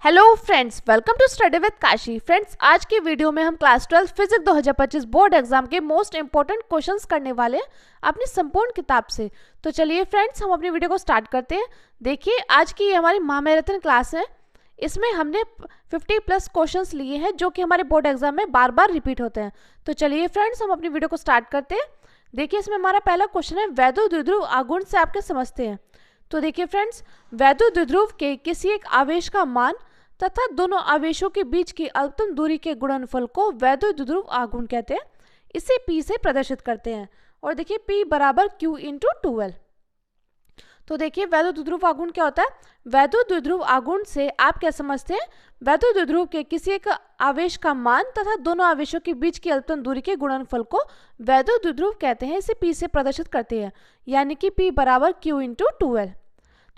Hello friends, welcome to study with Kashi. Friends, आज की video में हम क्लास 12 फिजिक्स 2025 बोर्ड एग्जाम के मोस्ट इंपॉर्टेंट क्वेश्चंस करने वाले हैं अपनी संपूर्ण किताब से। तो चलिए फ्रेंड्स, हम अपनी वीडियो को स्टार्ट करते हैं। देखिए, आज की ये हमारी महामैराथन क्लास है। इसमें हमने 50+ क्वेश्चंस लिए हैं जो कि हमारे बोर्ड एग्जाम में बार बार रिपीट होते हैं। तो चलिए फ्रेंड्स, हम अपनी वीडियो को स्टार्ट करते हैं। देखिए, इसमें हमारा पहला क्वेश्चन है, वैद्युत द्विध्रुव आघूर्ण से आप क्या समझते हैं। तो देखिए फ्रेंड्स, वैद्युत द्विध्रुव के किसी एक आवेश का मान तथा दोनों आवेशों के बीच की अल्पतम दूरी के गुणनफल को वैद्युत द्विध्रुव आघूर्ण कहते हैं। इसे P से प्रदर्शित करते हैं। और देखिए P बराबर Q इंटू 2L। तो देखिए, वैद्युत द्विध्रुव आघूर्ण क्या होता है। वैद्युत द्विध्रुव आघूर्ण से आप क्या समझते हैं, वैद्युत द्विध्रुव के किसी एक आवेश का मान तथा दोनों आवेशों के बीच की अल्पतम दूरी के गुणनफल को वैद्युत द्विध्रुव कहते हैं। इसे P से प्रदर्शित करते हैं, यानी कि P बराबर Q इंटू 2L।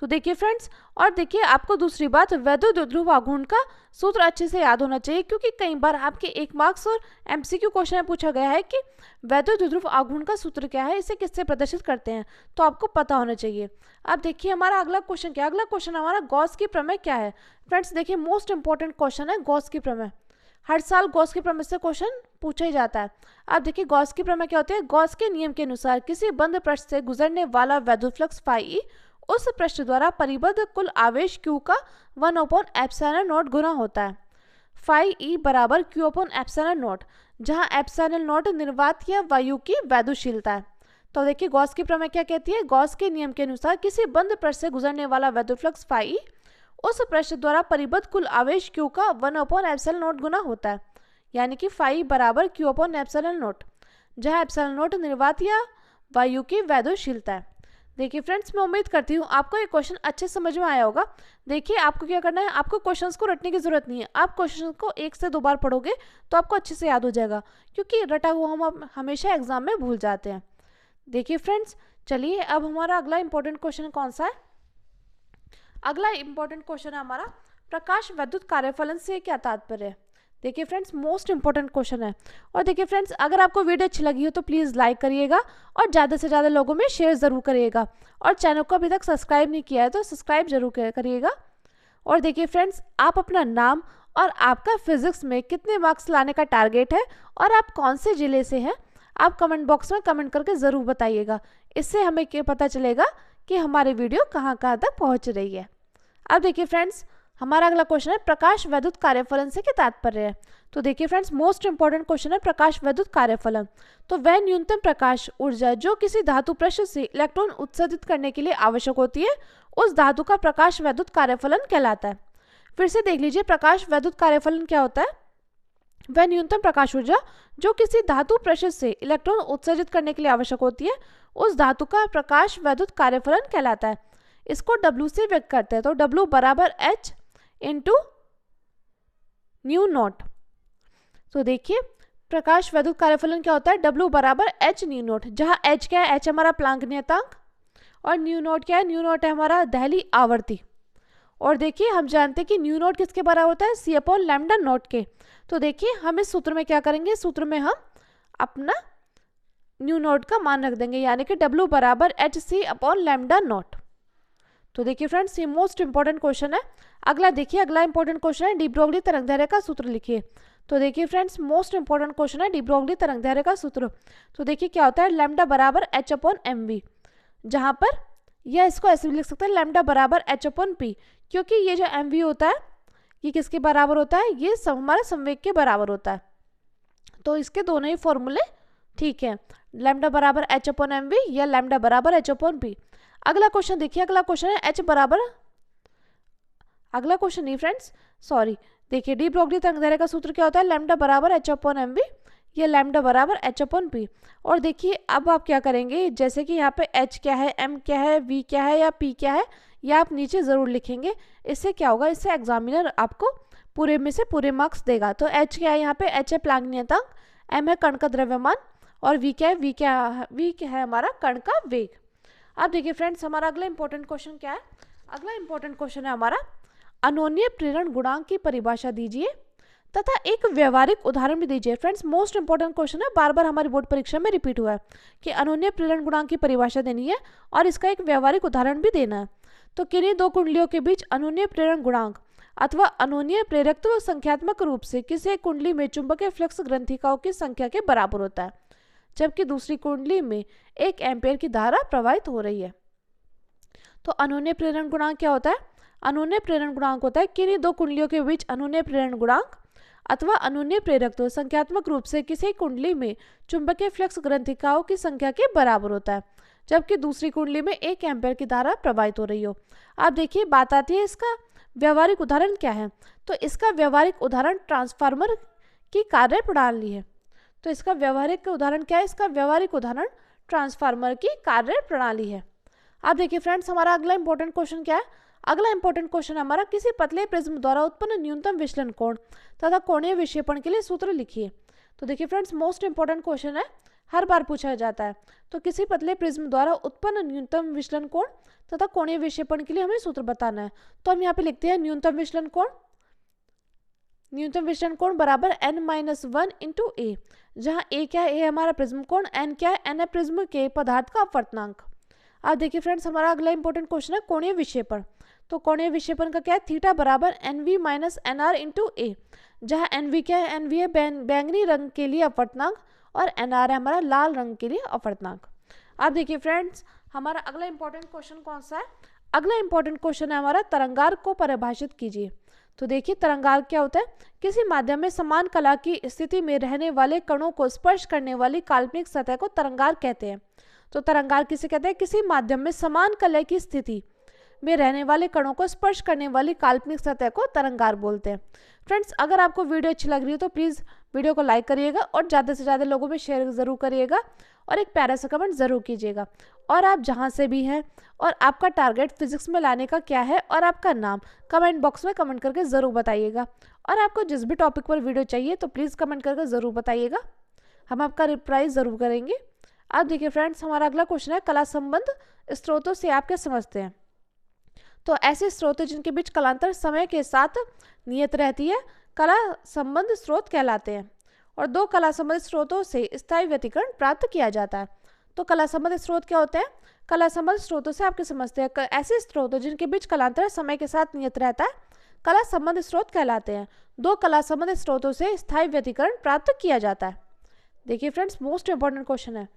तो देखिए फ्रेंड्स, और देखिए आपको दूसरी बात, वैद्युत द्विध्रुव आघूर्ण का सूत्र अच्छे से याद होना चाहिए, क्योंकि कई बार आपके 1 मार्क्स और MCQ क्वेश्चन में पूछा गया है कि वैद्युत द्विध्रुव आघूर्ण का सूत्र क्या है, इसे किससे प्रदर्शित करते हैं, तो आपको पता होना चाहिए। अब देखिए हमारा अगला क्वेश्चन क्या है। अगला क्वेश्चन हमारा गॉस की प्रमेय क्या है। फ्रेंड्स देखिए, मोस्ट इंपॉर्टेंट क्वेश्चन है गॉस की प्रमेय। हर साल गॉस की प्रमेय से क्वेश्चन पूछा ही जाता है। अब देखिए, गॉस की प्रमेय क्या होती है। गॉस के नियम के अनुसार किसी बंद पृष्ठ से गुजरने वाला वैद्युत फ्लक्स फाई उस पृष्ठ द्वारा परिबद्ध कुल आवेश Q का 1/ε0 गुना होता है। फाई E बराबर Q/ε0, जहां ε0 निर्वात या वायु की वैद्युशीलता है। तो देखिए, गॉस की प्रमेय क्या कहती है। गॉस के नियम के अनुसार किसी बंद पृष्ठ से गुजरने वाला वैद्युत फ्लक्स फाई उस पृष्ठ द्वारा परिबद्ध कुल आवेश Q का 1/ε0 गुना होता है, यानी कि फाई बराबर Q/ε0, जहां ε0 निर्वात या वायु की वैद्युशीलता है। देखिए फ्रेंड्स, मैं उम्मीद करती हूँ आपको ये क्वेश्चन अच्छे समझ में आया होगा। देखिए, आपको क्या करना है, आपको क्वेश्चंस को रटने की जरूरत नहीं है। आप क्वेश्चंस को 1 से 2 बार पढ़ोगे तो आपको अच्छे से याद हो जाएगा, क्योंकि रटा हुआ हम हमेशा एग्जाम में भूल जाते हैं। देखिए फ्रेंड्स, चलिए अब हमारा अगला इंपॉर्टेंट क्वेश्चन कौन सा है। अगला इंपॉर्टेंट क्वेश्चन है हमारा, प्रकाश विद्युत कार्यफलन से क्या तात्पर्य है। देखिए फ्रेंड्स, मोस्ट इंपॉर्टेंट क्वेश्चन है। और देखिए फ्रेंड्स, अगर आपको वीडियो अच्छी लगी हो तो प्लीज़ लाइक करिएगा और ज़्यादा से ज़्यादा लोगों में शेयर ज़रूर करिएगा। और चैनल को अभी तक सब्सक्राइब नहीं किया है तो सब्सक्राइब जरूर करिएगा। और देखिए फ्रेंड्स, आप अपना नाम और आपका फिजिक्स में कितने मार्क्स लाने का टारगेट है और आप कौन से ज़िले से हैं, आप कमेंट बॉक्स में कमेंट करके ज़रूर बताइएगा। इससे हमें क्या पता चलेगा कि हमारी वीडियो कहाँ कहाँ तक पहुँच रही है। अब देखिए फ्रेंड्स, हमारा अगला क्वेश्चन है, प्रकाश विद्युत कार्यफलन से क्या तात्पर्य है। तो देखिए फ्रेंड्स, मोस्ट इंपॉर्टेंट क्वेश्चन है प्रकाश विद्युत कार्यफलन। तो वह न्यूनतम प्रकाश ऊर्जा जो किसी धातु पृष्ठ से इलेक्ट्रॉन उत्सर्जित करने के लिए आवश्यक होती है, उस धातु का प्रकाश विद्युत कार्यफलन कहलाता है। फिर से देख लीजिए, प्रकाश विद्युत कार्यफलन क्या होता है। वह न्यूनतम प्रकाश ऊर्जा जो किसी धातु पृष्ठ से इलेक्ट्रॉन उत्सर्जित करने के लिए आवश्यक होती है, उस धातु का प्रकाश विद्युत कार्यफलन कहलाता है। इसको W से व्यक्त करते हैं। तो W बराबर H इंटू न्यू नॉट। तो देखिए, प्रकाश विद्युत कार्यफलन क्या होता है, W बराबर H न्यू नॉट, जहाँ H क्या है, H हमारा प्लांक नियतांक, और न्यू नॉट क्या है, न्यू नॉट है हमारा दहली आवर्ती। और देखिए, हम जानते हैं कि न्यू नॉट किसके बराबर होता है, C/λ नॉट के। तो देखिए, हम इस सूत्र में क्या करेंगे, सूत्र में हम अपना न्यू नॉट का मान रख देंगे, यानी कि W बराबर HC/λ नॉट। तो देखिए फ्रेंड्स, ये मोस्ट इंपॉर्टेंट क्वेश्चन है। अगला देखिए, अगला इंपॉर्टेंट क्वेश्चन है, डी ब्रोगली तरंगदैर्घ्य का सूत्र लिखिए। तो देखिए फ्रेंड्स, मोस्ट इंपॉर्टेंट क्वेश्चन है, डी ब्रोगली तरंगदैर्घ्य का सूत्र। तो देखिए क्या होता है, लैम्डा बराबर H/mv, जहां पर यह इसको ऐसे भी लिख सकते हैं, लैम्डा बराबर H/p, क्योंकि ये जो mv होता है ये किसके बराबर होता है, ये हमारा संवेग के बराबर होता है। तो इसके दोनों ही फॉर्मूले ठीक है, लैम्डा बराबर H/mv या लैम्डा बराबर H/p। अगला क्वेश्चन देखिए, अगला क्वेश्चन है H बराबर, अगला क्वेश्चन नहीं फ्रेंड्स, सॉरी। देखिए, डी ब्रोगली तरंगदैर्घ्य का सूत्र क्या होता है, लैम्डा बराबर H/mv या लैम्डा बराबर H/p। और देखिए, अब आप क्या करेंगे, जैसे कि यहाँ पे H क्या है, M क्या है, V क्या है या P क्या है, या आप नीचे ज़रूर लिखेंगे। इससे क्या होगा, इससे एग्जामिनर आपको पूरे में से पूरे मार्क्स देगा। तो H क्या है, यहाँ पे H है प्लांक नियतांक, M है कण का द्रव्यमान, और V क्या है, V क्या है हमारा कण का वेग। अब देखिए फ्रेंड्स, हमारा अगला इंपॉर्टेंट क्वेश्चन क्या है। अगला इंपॉर्टेंट क्वेश्चन है हमारा, अनोन्य प्रेरण गुणांक की परिभाषा दीजिए तथा एक व्यवहारिक उदाहरण भी दीजिए। फ्रेंड्स, मोस्ट इंपॉर्टेंट क्वेश्चन है, बार बार हमारी बोर्ड परीक्षा में रिपीट हुआ है कि अनोन्य प्रेरण गुणांक की परिभाषा देनी है और इसका एक व्यवहारिक उदाहरण भी देना है। तो किन्हीं दो कुंडलियों के बीच अनोन्य प्रेरण गुणांक अथवा अनोन्य प्रेरकत्व संख्यात्मक रूप से किसी एक कुंडली में चुंबकीय फ्लक्स ग्रंथिकाओं की संख्या के बराबर होता है, जबकि दूसरी कुंडली में 1 एम्पीयर की धारा प्रवाहित हो रही है। तो अनोन्य प्रेरण गुणांक क्या होता है? अनोन्य प्रेरण गुणांक होता है किन्हीं दो कुंडलियों के बीच अनोन्य प्रेरण गुणांक अथवा अनोन्य प्रेरकत्व संख्यात्मक रूप से किसी कुंडली में चुंबकीय फ्लक्स ग्रंथिकाओं की संख्या के बराबर होता है, जबकि दूसरी कुंडली में 1 एम्पीयर की धारा प्रवाहित हो रही हो। अब देखिए बात आती है इसका व्यवहारिक उदाहरण क्या है। तो इसका व्यवहारिक उदाहरण ट्रांसफार्मर की कार्य प्रणाली है। तो इसका व्यवहारिक उदाहरण क्या है? इसका व्यवहारिक उदाहरण ट्रांसफार्मर की कार्य प्रणाली है। अब देखिए फ्रेंड्स, हमारा अगला इंपॉर्टेंट क्वेश्चन क्या है? अगला इंपॉर्टेंट क्वेश्चन हमारा किसी पतले प्रिज्म द्वारा उत्पन्न न्यूनतम विचलन कोण तथा कोणीय विक्षेपण के लिए सूत्र लिखिए। तो देखिए फ्रेंड्स, मोस्ट इंपॉर्टेंट क्वेश्चन है, हर बार पूछा जाता है। तो किसी पतले प्रिज्म द्वारा उत्पन्न न्यूनतम विचलन कोण तथा कोणीय विक्षेपण के लिए हमें सूत्र बताना है। तो हम यहाँ पे लिखते हैं न्यूनतम विचलन कोण। न्यूनतम विचलन कोण बराबर n-1 इंटू ए, जहाँ ए क्या है? ए हमारा प्रिज्म कोण, n क्या है? n है प्रिज्म के पदार्थ का अपवर्तनांक। अब देखिए फ्रेंड्स, हमारा अगला इंपॉर्टेंट क्वेश्चन है कोणीय विक्षेपण। तो कोणीय विक्षेपण का क्या है? थीटा बराबर NV माइनस NR इंटू ए, जहाँ NV क्या है? NV है बैंगनी रंग के लिए अपवर्तनांक और NR है हमारा लाल रंग के लिए अपवर्तनांक। अब देखिए फ्रेंड्स, हमारा अगला इंपॉर्टेंट क्वेश्चन कौन सा है? अगला इंपॉर्टेंट क्वेश्चन है हमारा तरंगार्क को परिभाषित कीजिए। तो देखिए तरंगार्क क्या होता है? किसी माध्यम में समान कला की स्थिति में रहने वाले कणों को स्पर्श करने वाली काल्पनिक सतह को तरंगार्क कहते हैं। तो तरंगार्क किसे कहते हैं? किसी माध्यम में समान कला की स्थिति में रहने वाले कणों को स्पर्श करने वाली काल्पनिक सतह को तरंगार्क बोलते हैं। फ्रेंड्स, अगर आपको वीडियो अच्छी लग रही है तो प्लीज़ वीडियो को लाइक करिएगा और ज़्यादा से ज़्यादा लोगों में शेयर ज़रूर करिएगा और एक प्यारा सा कमेंट ज़रूर कीजिएगा। और आप जहाँ से भी हैं और आपका टारगेट फिजिक्स में लाने का क्या है और आपका नाम कमेंट बॉक्स में कमेंट करके ज़रूर बताइएगा। और आपको जिस भी टॉपिक पर वीडियो चाहिए तो प्लीज़ कमेंट करके ज़रूर बताइएगा, हम आपका रिप्लाई ज़रूर करेंगे। अब देखिए फ्रेंड्स, हमारा अगला क्वेश्चन है कला संबंध स्रोतों से आप क्या समझते हैं? तो ऐसे स्रोत जिनके बीच कलांतर समय के साथ नियत रहती है कला संबंध स्रोत कहलाते हैं, और दो कला संबंध स्रोतों से स्थायी व्यतिकरण प्राप्त किया जाता है। तो कला संबंध स्रोत क्या होते हैं? कला संबंध स्रोतों से आपके समझते हैं ऐसे स्रोत जिनके बीच कलांतर समय के साथ नियत रहता है कला संबंध स्रोत कहलाते हैं। दो कला संबंध स्रोतों से स्थायी व्यतिकरण प्राप्त किया जाता है। देखिए फ्रेंड्स, मोस्ट इंपॉर्टेंट क्वेश्चन है।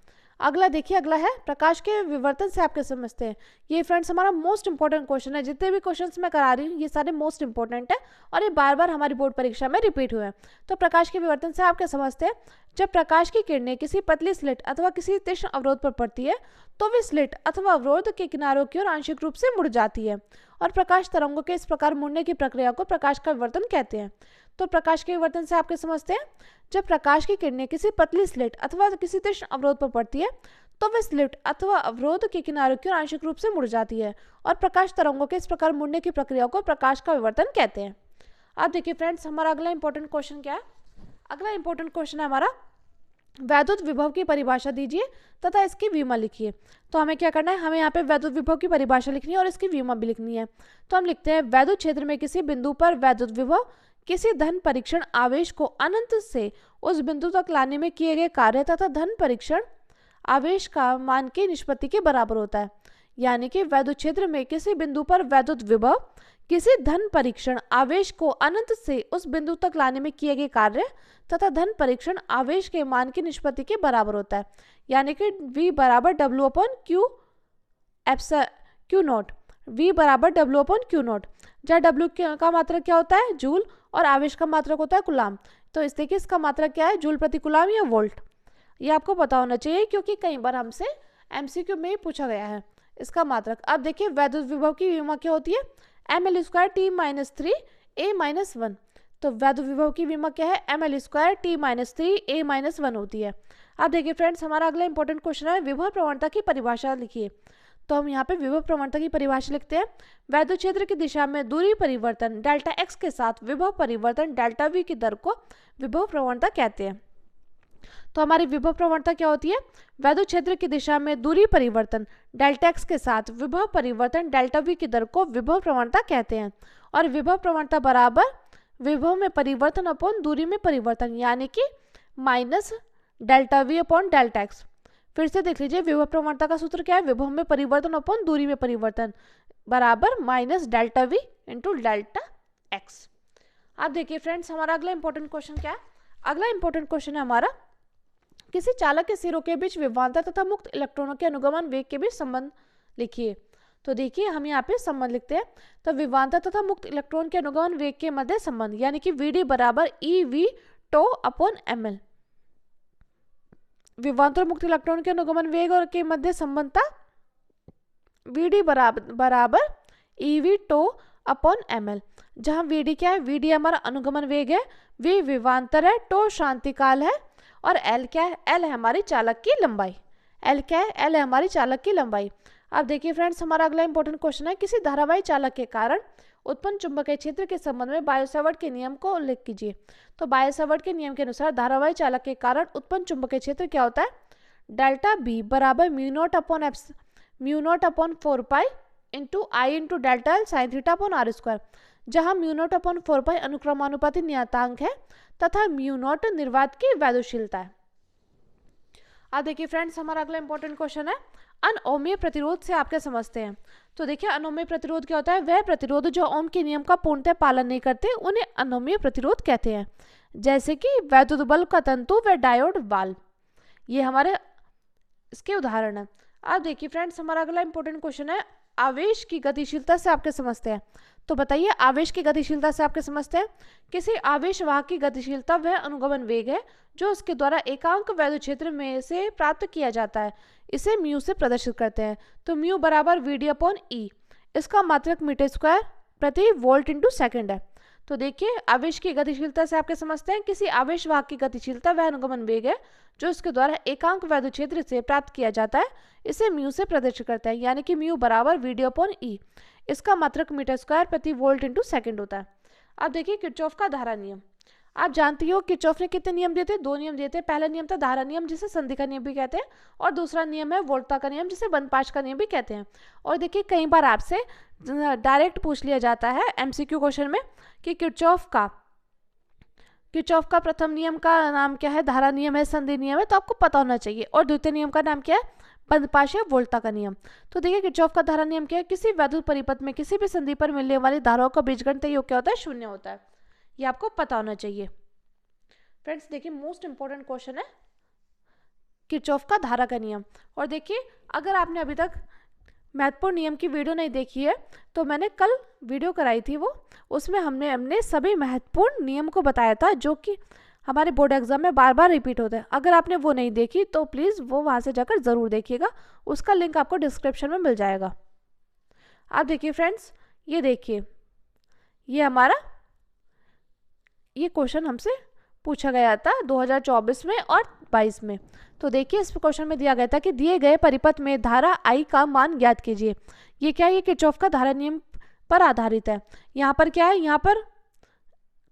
अगला देखिए, अगला है प्रकाश के विवर्तन से आपके समझते हैं। ये फ्रेंड्स हमारा मोस्ट इंपॉर्टेंट क्वेश्चन है। जितने भी क्वेश्चंस मैं करा रही हूँ ये सारे मोस्ट इंपॉर्टेंट है और ये बार बार हमारी बोर्ड परीक्षा में रिपीट हुए हैं। तो प्रकाश के विवर्तन से आप क्या समझते हैं? जब प्रकाश की किरणें किसी पतली स्लिट अथवा किसी तीक्ष्ण अवरोध पर पड़ती है तो वे स्लिट अथवा अवरोध के किनारों की ओर आंशिक रूप से मुड़ जाती है, और प्रकाश तरंगों के इस प्रकार मुड़ने की प्रक्रिया को प्रकाश का विवर्तन कहते हैं। तो प्रकाश के विवर्तन से आप क्या समझते हैं? जब प्रकाश की किरणें किसी पतली स्लिट अथवा किसी तीक्ष्ण अवरोध पर पड़ती है तो वह स्लिट अथवा अवरोध के किनारों की ओर आंशिक रूप से मुड़ जाती है, और प्रकाश तरंगों के इस प्रकार मुड़ने की प्रक्रिया को प्रकाश का विवर्तन कहते हैं। अब देखिए फ्रेंड्स, हमारा अगला इंपॉर्टेंट क्वेश्चन क्या है? अगला इंपॉर्टेंट क्वेश्चन है हमारा वैद्युत विभव की परिभाषा दीजिए तथा इसकी विमा लिखिए। तो हमें क्या करना है? हमें यहाँ पे वैद्युत विभव की परिभाषा लिखनी है और इसकी विमा भी लिखनी है। तो हम लिखते हैं वैद्युत क्षेत्र में किसी बिंदु पर वैद्युत विभव किसी धन परीक्षण आवेश को अनंत से उस बिंदु तक लाने में किए गए कार्य तथा धन परीक्षण आवेश का मान की निष्पत्ति के बराबर होता है। यानी कि वैद्युत क्षेत्र में किसी बिंदु पर वैद्युत विभव किसी धन परीक्षण आवेश को अनंत से उस बिंदु तक लाने में किए गए कार्य तथा धन परीक्षण आवेश के मान की निष्पत्ति के बराबर होता है। यानी कि V बराबर W upon Q not, V बराबर W अपॉन Q नॉट, जहाँ W का मात्रक क्या होता है? जूल, और आवेश का मात्रक होता है कुलाम। तो इस देखिए इसका मात्रक क्या है? जूल प्रति कुलाम या वोल्ट। ये आपको पता होना चाहिए क्योंकि कई बार हमसे MCQ में ही पूछा गया है इसका मात्रक। अब देखिए वैद्युत विभव की विमा क्या होती है? ml square t minus 3 a minus 1। तो वैद्युत विभव की विमा क्या है? ml square t minus 3 a minus 1 होती है। अब देखिए फ्रेंड्स, हमारा अगला इंपॉर्टेंट क्वेश्चन है विभव प्रवणता की परिभाषा लिखिए। तो हम यहाँ पे विभव प्रवणता की परिभाषा लिखते हैं वैद्युत क्षेत्र की दिशा में दूरी परिवर्तन डेल्टा x के साथ विभव परिवर्तन डेल्टा v की दर को विभव प्रवणता कहते हैं। तो हमारी विभव प्रवणता क्या होती है? वैद्युत क्षेत्र की दिशा में दूरी परिवर्तन डेल्टा x के साथ विभव परिवर्तन डेल्टा v की दर को विभव प्रवणता कहते हैं। और विभव प्रवणता बराबर विभव में परिवर्तन अपॉन दूरी में परिवर्तन, यानी कि minus delta v upon delta x। फिर से देख लीजिए, विभव प्रवणता का सूत्र क्या है? विभव में परिवर्तन अपॉन दूरी में परिवर्तन बराबर minus delta v into delta x। आप देखिए फ्रेंड्स, हमारा अगला इंपॉर्टेंट क्वेश्चन क्या है। अगला इंपॉर्टेंट क्वेश्चन है हमारा, किसी चालक के सिरों के बीच विभवांतर तथा मुक्त इलेक्ट्रॉनों के अनुगमन वेग के बीच संबंध लिखिए। तो देखिए हम यहाँ पे संबंध लिखते हैं। तो विभवांतर तथा मुक्त इलेक्ट्रॉन के अनुगमन वेग के मध्य संबंध, यानी कि वी डी बराबर e v tau upon m l. विभवांतर मुक्त इलेक्ट्रॉन के अनुगमन वेग और के मध्य संबंध था वी डी बराबर e v tau upon m l, जहाँ वी डी क्या है, वी डी हमारा अनुगमन वेग है, वी विभवांतर है, टो शांतिकाल है, और एल क्या है, एल है हमारी चालक की लंबाई। एल क्या है, एल है हमारी चालक की लंबाई। अब देखिए फ्रेंड्स, हमारा अगला इंपॉर्टेंट क्वेश्चन है, किसी धारावाही चालक के कारण उत्पन्न चुंबकीय क्षेत्र के संबंध में बायो-सावर्ट के नियम को उल्लेख कीजिए। तो बायो-सावर्ट के नियम के अनुसार धारावाही चालक के कारण उत्पन्न चुंबकीय क्षेत्र क्या होता है, डेल्टा बी बराबर mu naught upon 4 pi into i into delta l sine theta upon r square, जहाँ म्यू नॉट अपॉन 4 पाई अनुक्रमानुपाती नियतांक है तथा म्यू नॉट निर्वात की वैद्युशीलता है। अब देखिए फ्रेंड्स, हमारा अगला इंपॉर्टेंट क्वेश्चन है, अनओमीय प्रतिरोध से आप क्या समझते हैं। तो देखिए अनओमीय प्रतिरोध क्या होता है, वह प्रतिरोध जो ओम के नियम का पूर्णतः पालन नहीं करते उन्हें अनओमीय प्रतिरोध कहते हैं, जैसे कि वैद्युत बल्ब का तंतु व डायोड वाल्व, ये हमारे इसके उदाहरण है। अब देखिए फ्रेंड्स, हमारा अगला इंपॉर्टेंट क्वेश्चन है, आवेश की गतिशीलता से आप क्या समझते हैं। तो बताइए आवेश की गतिशीलता से आप क्या समझते हैं। किसी आवेश वाहक की गतिशीलता वह अनुगमन वेग है जो उसके द्वारा एकांक वैद्युत क्षेत्र में से प्राप्त किया जाता है, इसे म्यू से प्रदर्शित करते हैं। तो म्यू बराबर वी डी अपॉन ई, इसका मात्रक मीटर स्क्वायर प्रति वोल्ट इंटू सेकेंड है। तो देखिए आवेश की गतिशीलता से आप क्या समझते हैं, किसी आवेश वाहक की गतिशीलता वह अनुगमन वेग है जो उसके द्वारा एकांक वैद्युत क्षेत्र से प्राप्त किया जाता है, इसे म्यू से प्रदर्शित करते हैं, यानी कि म्यू बराबर वी डी अपॉन ई, इसका मात्रक मीटर स्क्वायर प्रति वोल्ट इंटू सेकेंड होता है। अब देखिए किरचॉफ का धारा नियम, आप जानती हो किरचॉफ ने कितने नियम दिए थे, 2 नियम दिए थे। पहला नियम था धारा नियम जिसे संधि का नियम भी कहते हैं, और दूसरा नियम है वोल्टता का नियम जिसे बंद-पाश का नियम भी कहते हैं। और देखिए कई बार आपसे डायरेक्ट पूछ लिया जाता है एमसीक्यू क्वेश्चन में कि किरचॉफ का प्रथम नियम का नाम क्या है, धारा नियम है, संधि नियम है, तो आपको पता होना चाहिए। और द्वितीय नियम का नाम क्या है, बंदपाश या वोल्टता का नियम। तो देखिए किरचॉफ का धारा नियम क्या है, किसी वैद्युत परिपथ में किसी भी संधि पर मिलने वाली धाराओं का बीजगणितीय योग क्या होता है, शून्य होता है, ये आपको पता होना चाहिए। फ्रेंड्स देखिए मोस्ट इंपॉर्टेंट क्वेश्चन है किरचॉफ का धारा का नियम। और देखिए अगर आपने अभी तक महत्वपूर्ण नियम की वीडियो नहीं देखी है तो मैंने कल वीडियो कराई थी, वो उसमें हमने सभी महत्वपूर्ण नियम को बताया था जो कि हमारे बोर्ड एग्जाम में बार बार रिपीट होते हैं। अगर आपने वो नहीं देखी तो प्लीज़ वो वहाँ से जाकर ज़रूर देखिएगा, उसका लिंक आपको डिस्क्रिप्शन में मिल जाएगा। आप देखिए फ्रेंड्स, ये देखिए ये हमारा ये क्वेश्चन हमसे पूछा गया था 2024 में और 22 में। तो देखिए इस क्वेश्चन में दिया गया था कि दिए गए परिपथ में धारा आई का मान ज्ञात कीजिए। ये क्या है, ये किरचॉफ का धारा नियम पर आधारित है। यहाँ पर क्या है, यहाँ पर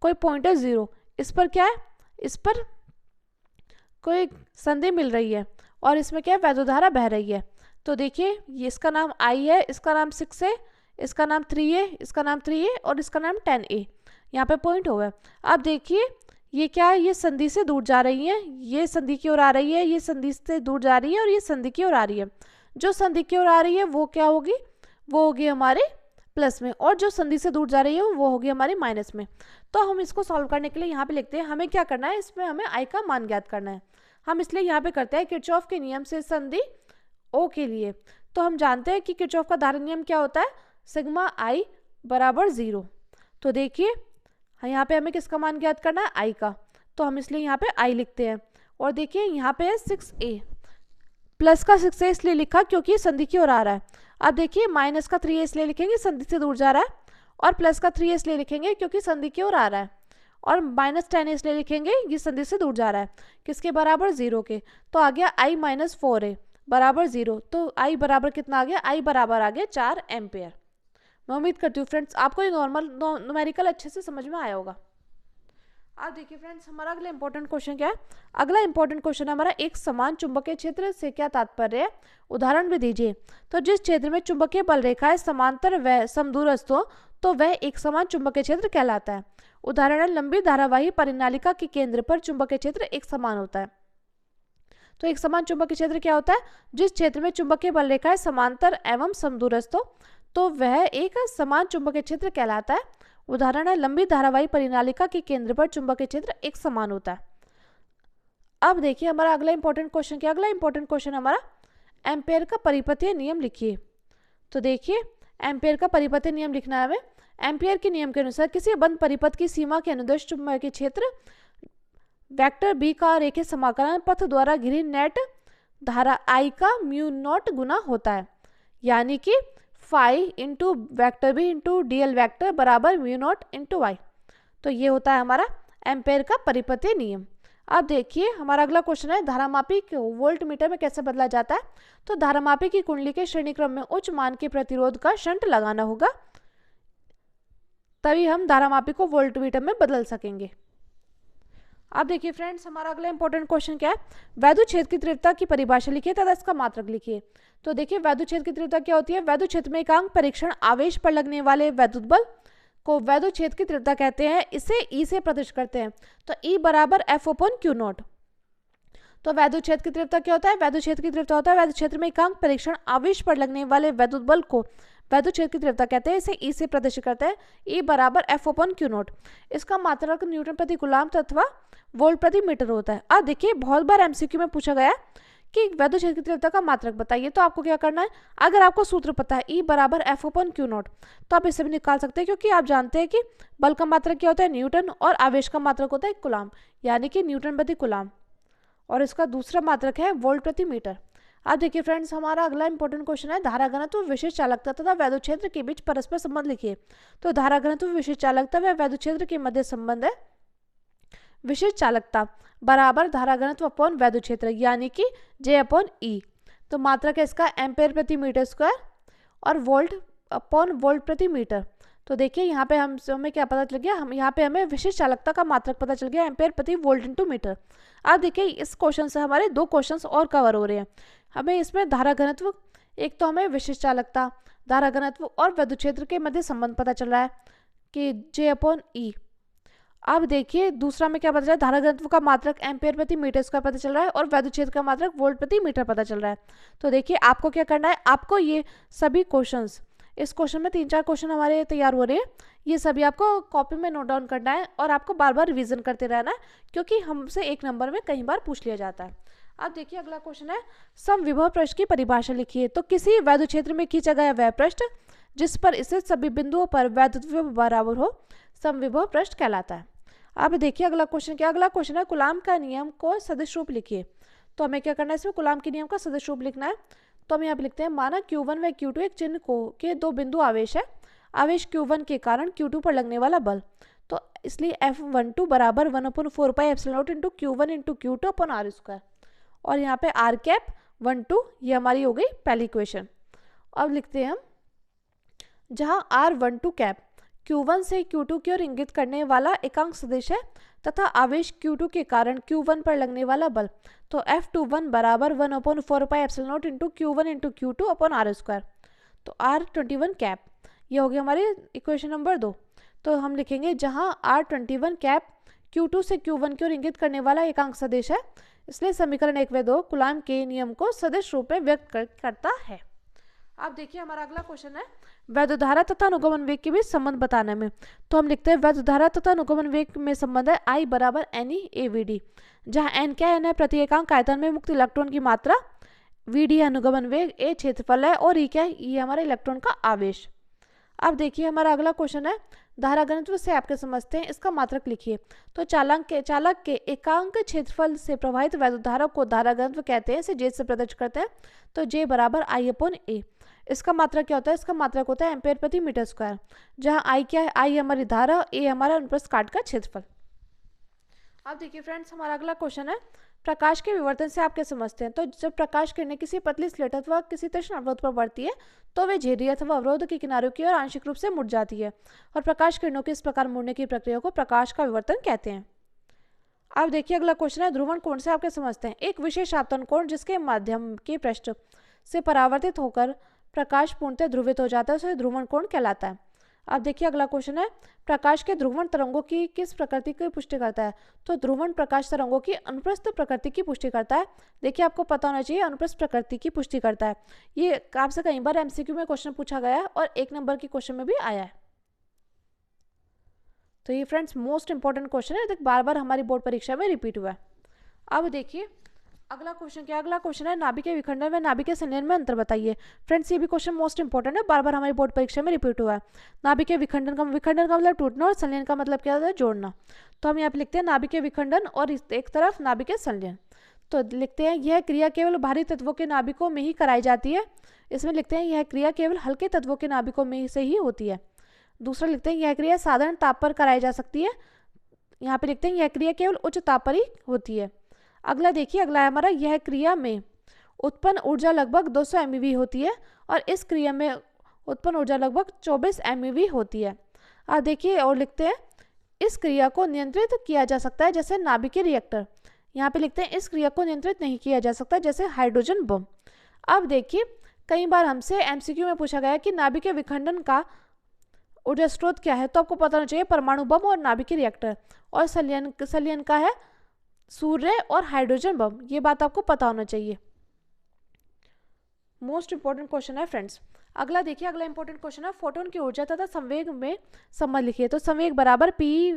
कोई पॉइंट है 0, इस पर क्या है, इस पर कोई संधि मिल रही है और इसमें क्या है, वैद्युत धारा बह रही है। तो देखिए ये इसका नाम आई है, इसका नाम 6 है, इसका नाम 3 है, इसका नाम 3 है और इसका नाम 10A, यहाँ पे पॉइंट हो गया। अब देखिए ये क्या है, ये संधि से दूर जा रही है, ये संधि की ओर आ रही है, ये संधि से दूर जा रही है और ये संधि की ओर आ रही है। जो संधि की ओर आ रही है वो क्या होगी, वो होगी हमारे प्लस में, और जो संधि से दूर जा रही है वो होगी हमारी माइनस में। तो हम इसको सॉल्व करने के लिए यहाँ पे लिखते हैं, हमें क्या करना है, इसमें हमें आई का मान ज्ञात करना है। हम इसलिए यहाँ पे करते हैं किरचॉफ के नियम से संधि ओ के लिए। तो हम जानते हैं कि किरचॉफ का धारा नियम क्या होता है, सिग्मा आई बराबर 0। तो देखिए यहाँ पे हमें किसका मान ज्ञात करना है, आई का, तो हम इसलिए यहाँ पे आई लिखते हैं। और देखिए यहाँ पे है 6A, प्लस का 6A इसलिए लिखा क्योंकि संधि की ओर आ रहा है। अब देखिए माइनस का 3A इसलिए लिखेंगे संधि से दूर जा रहा है, और प्लस का 3A इसलिए लिखेंगे क्योंकि संधि की ओर आ रहा है, और माइनस 10 इसलिए लिखेंगे ये संधि से दूर जा रहा है, किसके बराबर 0 के। तो आ गया I माइनस 4A बराबर 0। तो I बराबर कितना आ गया, I बराबर आ गया 4 एम्पेयर। मैं उम्मीद करती हूँ फ्रेंड्स आपको ये नॉर्मल न्यूमेरिकल अच्छे से समझ में आया होगा। अब देखिए फ्रेंड्स हमारा अगला इंपॉर्टेंट क्वेश्चन क्या है। अगला इंपॉर्टेंट क्वेश्चन है हमारा, एक समान चुंबकीय क्षेत्र से क्या तात्पर्य है, उदाहरण भी दीजिए। तो जिस क्षेत्र में चुंबकीय बल रेखाएं समांतर व समदूरस्थ हो तो वह एक समान चुंबकीय क्षेत्र कहलाता है। उदाहरण है, लंबी धारावाही परिनालिका के केंद्र पर चुंबकीय क्षेत्र एक समान होता है। तो एक समान चुंबकीय क्षेत्र क्या होता है, जिस क्षेत्र में चुंबकीय बल रेखाएं समांतर एवं समदूरस्थ हो तो वह एक समान चुंबकीय क्षेत्र कहलाता है। उदाहरण है लंबी धारावाही परिनालिका के केंद्र पर चुंबकीय क्षेत्र एक समान होता है। अब देखिए हमारा अगला इंपॉर्टेंट क्वेश्चन क्या, अगला इंपॉर्टेंट क्वेश्चन हमारा एम्पेयर का परिपथीय नियम लिखिए। तो देखिए एम्पेयर का परिपथीय नियम लिखना है हमें। एम्पेयर के नियम के अनुसार किसी बंद परिपथ की सीमा के अनुदिश चुंबकीय क्षेत्र वेक्टर बी का रेखीय समाकलन पथ द्वारा घिरी नेट धारा I का म्यू नॉट गुना होता है, यानी कि phi into vector b into dl vector बराबर म्यू नॉट इंटू वाई। तो ये होता है हमारा एम्पेयर का परिपथीय नियम। अब देखिए हमारा अगला क्वेश्चन है धारामापी को वोल्ट मीटर में कैसे बदला जाता है। तो धारामापी की कुंडली के श्रेणी क्रम में उच्च मान के प्रतिरोध का शंट लगाना होगा, तभी हम धारामापी को वोल्ट मीटर में बदल सकेंगे। अब देखिए फ्रेंड्स हमारा अगला इंपॉर्टेंट क्वेश्चन क्या है, वैद्युत क्षेत्र की तीव्रता की परिभाषा लिखिए तथा इसका मात्रक लिखिए। तो देखिए वैद्युत क्षेत्र की तीव्रता क्या होती है, वैद्युत क्षेत्र में एकांक परीक्षण आवेश पर लगने वाले वैद्युत बल को वैद्युत क्षेत्र की तीव्रता कहते हैं, इसे ई से प्रदर्शित करते हैं। तो ई बराबर एफ अपॉन क्यू नॉट। तो वैद्युत क्षेत्र की तीव्रता क्या होता है, वैद्युत क्षेत्र की तीव्रता होता है वैद्युत क्षेत्र में एकांक परीक्षण आवेश पर लगने वाले वैद्युत बल को वैद्युत क्षेत्र की तीव्रता कहते हैं, इसे ई से प्रदर्शित करते हैं। ई बराबर एफ अपॉन क्यू नॉट। इसका मात्रक न्यूटन प्रति कूलम्ब अथवा वोल्ट प्रति मीटर होता है। अब देखिए बहुत बार एमसीक्यू में पूछा गया कि वैद्युत क्षेत्र की तीव्रता का मात्रक बताइए। तो आपको क्या करना है, अगर आपको सूत्र पता है ई बराबर एफ अपॉन क्यू नॉट, तो आप इसे भी निकाल सकते हैं, क्योंकि आप जानते हैं कि बल का मात्रक क्या होता है न्यूटन और आवेश का मात्रक होता है कूलम्ब, यानी कि न्यूटन प्रति कूलम्ब, और इसका दूसरा मात्रक है वोल्ट प्रति मीटर। अब देखिए फ्रेंड्स हमारा अगला इंपॉर्टेंट क्वेश्चन है धारा घनत्व विशेष चालकता तथा वैद्युत क्षेत्र के बीच परस्पर संबंध लिखिए। तो धारा घनत्व विशेष चालकता व वैद्युत क्षेत्र के मध्य संबंध है विशेष चालकता बराबर धारा घनत्व अपॉन वैद्युत क्षेत्र, यानी कि जे अपॉन ई। तो मात्रक है इसका एम्पेयर प्रति मीटर स्क्वायर और वोल्ट अपॉन वोल्ट प्रति मीटर। तो देखिए यहाँ पे हमें क्या पता चल गया, हम यहाँ पे हमें विशेष चालकता का मात्रक पता चल गया एम्पेयर प्रति वोल्ट इंटू मीटर। अब देखिए इस क्वेश्चन से हमारे दो क्वेश्चंस और कवर हो रहे हैं। हमें इसमें धारा घनत्व, एक तो हमें विशेष चालकता, धारा घनत्व और वैद्युत क्षेत्र के मध्य संबंध पता चल रहा है कि जे अपॉन ई। अब देखिए दूसरा में क्या पता चला, धारा घनत्व का मात्रक एम्पेयर प्रति मीटर स्क्वायर पता चल रहा है और वैद्युत क्षेत्र का मात्रक वोल्ट प्रति मीटर पता चल रहा है। तो देखिए आपको क्या करना है, आपको ये सभी क्वेश्चंस, इस क्वेश्चन में 3-4 क्वेश्चन हमारे तैयार हो रहे हैं, ये सभी आपको कॉपी में नोट डाउन करना है और आपको बार बार रिवीजन करते रहना है, क्योंकि हमसे एक नंबर में कई बार पूछ लिया जाता है। अब देखिए अगला क्वेश्चन है समविभव पृष्ठ की परिभाषा लिखिए। तो किसी वैद्युत क्षेत्र में खींचा गया वह पृष्ठ जिस पर स्थित सभी बिंदुओं पर वैद्युत विभव बराबर हो समविभव पृष्ठ कहलाता है। अब देखिए अगला क्वेश्चन क्या, अगला क्वेश्चन है कूलम्ब का नियम को सदिश रूप लिखिए। तो हमें क्या करना है, इसमें कूलम्ब के नियम का सदिश रूप लिखना है। तो हम यहाँ पे लिखते हैं माना Q1 व Q2 एक चिन्ह को के दो बिंदु आवेश है, आवेश Q1 के कारण Q2 पर लगने वाला बल। तो इसलिए F12 बराबर 1/4 pi epsilon naught into Q1 into Q2 upon r square, और यहाँ पे r कैप 12, ये हमारी हो गई पहली इक्वेशन। अब लिखते हैं हम जहाँ R12 कैप Q1 से Q2 की ओर इंगित करने वाला एकांक सदिश है तथा आवेश Q2 के कारण Q1 पर लगने वाला बल। तो F21 बराबर 1/4 pi epsilon naught into Q1 into Q2 upon r square. तो R21 कैप, ये हो गया हमारी इक्वेशन नंबर 2। तो हम लिखेंगे जहाँ R21 कैप Q2 से Q1 की ओर इंगित करने वाला एकांक सदिश है, इसलिए समीकरण 1 व 2 कूलम्ब के नियम को सदिश रूप में व्यक्त करता है। अब देखिए हमारा अगला क्वेश्चन है वैद्युत धारा तथा अनुगमन वेग के बीच संबंध बताने में। तो हम लिखते हैं वैद्युत धारा तथा अनुगमन वेग में संबंध है I बराबर NE/AVD, जहाँ N क्या है, N है प्रति एकांक आयतन में मुक्त इलेक्ट्रॉन की मात्रा, VD है अनुगमन वेग, A क्षेत्रफल है और E क्या है, E हमारे इलेक्ट्रॉन का आवेश। अब देखिए हमारा अगला क्वेश्चन है धारा घनत्व से आपके समझते हैं, इसका मात्रक लिखिए। तो चालक के एकांक क्षेत्रफल से प्रवाहित वैद्युत धारा को धारा घनत्व कहते हैं, इसे J से प्रदर्शित करते हैं। तो J बराबर I/A। इसका मात्रक क्या होता है, इसका मात्रक होता है एम्पेयर प्रति मीटर स्क्वायर, जहाँ I क्या है, I हमारी धारा, A हमारा अनुप्रस्थ काट का क्षेत्रफल। अब देखिए फ्रेंड्स हमारा अगला क्वेश्चन है प्रकाश के विवर्तन से आप क्या समझते हैं। तो जब प्रकाश किरणें किसी पतली स्लेट अथवा किसी तीक्ष्ण अवरोध पर पड़ती है तो वे झिर्री अथवा अवरोध के किनारों की ओर आंशिक रूप से मुड़ जाती है, और प्रकाश किरणों के इस प्रकार मुड़ने की प्रक्रिया को प्रकाश का विवर्तन कहते हैं। अब देखिए अगला क्वेश्चन है ध्रुवण कोण से आप क्या समझते हैं। एक विशेष आपतन कोण जिसके माध्यम के पृष्ठ से परावर्तित होकर प्रकाश पूर्णतः ध्रुवित हो जाता है, उसे ध्रुवण कोण कहलाता है। अब देखिए अगला क्वेश्चन है प्रकाश के ध्रुवण तरंगों की किस प्रकृति की पुष्टि करता है। तो ध्रुवण प्रकाश तरंगों की अनुप्रस्थ प्रकृति की पुष्टि करता है। देखिए आपको पता होना चाहिए अनुप्रस्थ प्रकृति की पुष्टि करता है, ये आपसे कई बार एमसीक्यू में क्वेश्चन पूछा गया है और 1 नंबर की क्वेश्चन में भी आया है। तो ये फ्रेंड्स मोस्ट इंपॉर्टेंट क्वेश्चन है, बार बार हमारी बोर्ड परीक्षा में रिपीट हुआ है। अब देखिए अगला क्वेश्चन क्या, अगला क्वेश्चन है नाभिकीय विखंडन व नाभिकीय संलयन में अंतर बताइए। फ्रेंड्स ये भी क्वेश्चन मोस्ट इंपॉर्टेंट है, बार बार हमारी बोर्ड परीक्षा में रिपीट हुआ है। नाभिकीय विखंडन का मतलब टूटना और संलयन का मतलब क्या होता है, जोड़ना। तो हम यहाँ पे लिखते हैं नाभिकीय विखंडन और एक तरफ नाभिकीय संलयन। तो लिखते हैं यह क्रिया केवल भारी तत्वों के नाभिकों में ही कराई जाती है। इसमें लिखते हैं यह क्रिया केवल हल्के तत्वों के नाभिकों में से ही होती है। दूसरा लिखते हैं यह क्रिया साधारण ताप पर कराई जा सकती है। यहाँ पे लिखते हैं यह क्रिया केवल उच्च ताप पर ही होती है। अगला देखिए, अगला है हमारा यह क्रिया में उत्पन्न ऊर्जा लगभग 200 MeV होती है और इस क्रिया में उत्पन्न ऊर्जा लगभग 24 MeV होती है। अब देखिए और लिखते हैं इस क्रिया को नियंत्रित किया जा सकता है जैसे नाभिकीय रिएक्टर। यहाँ पे लिखते हैं इस क्रिया को नियंत्रित नहीं किया जा सकता जैसे हाइड्रोजन बम। अब देखिए कई बार हमसे MCQ में पूछा गया है कि नाभिकीय विखंडन का ऊर्जा स्रोत क्या है, तो आपको पता होना चाहिए परमाणु बम और नाभिकीय रिएक्टर। और संलयन का है सूर्य और हाइड्रोजन बम, ये बात आपको पता होना चाहिए। मोस्ट इंपॉर्टेंट क्वेश्चन है फ्रेंड्स। अगला देखिए, अगला इंपॉर्टेंट क्वेश्चन है फोटोन की ऊर्जा तथा संवेग में संबंध लिखिए। तो संवेग बराबर P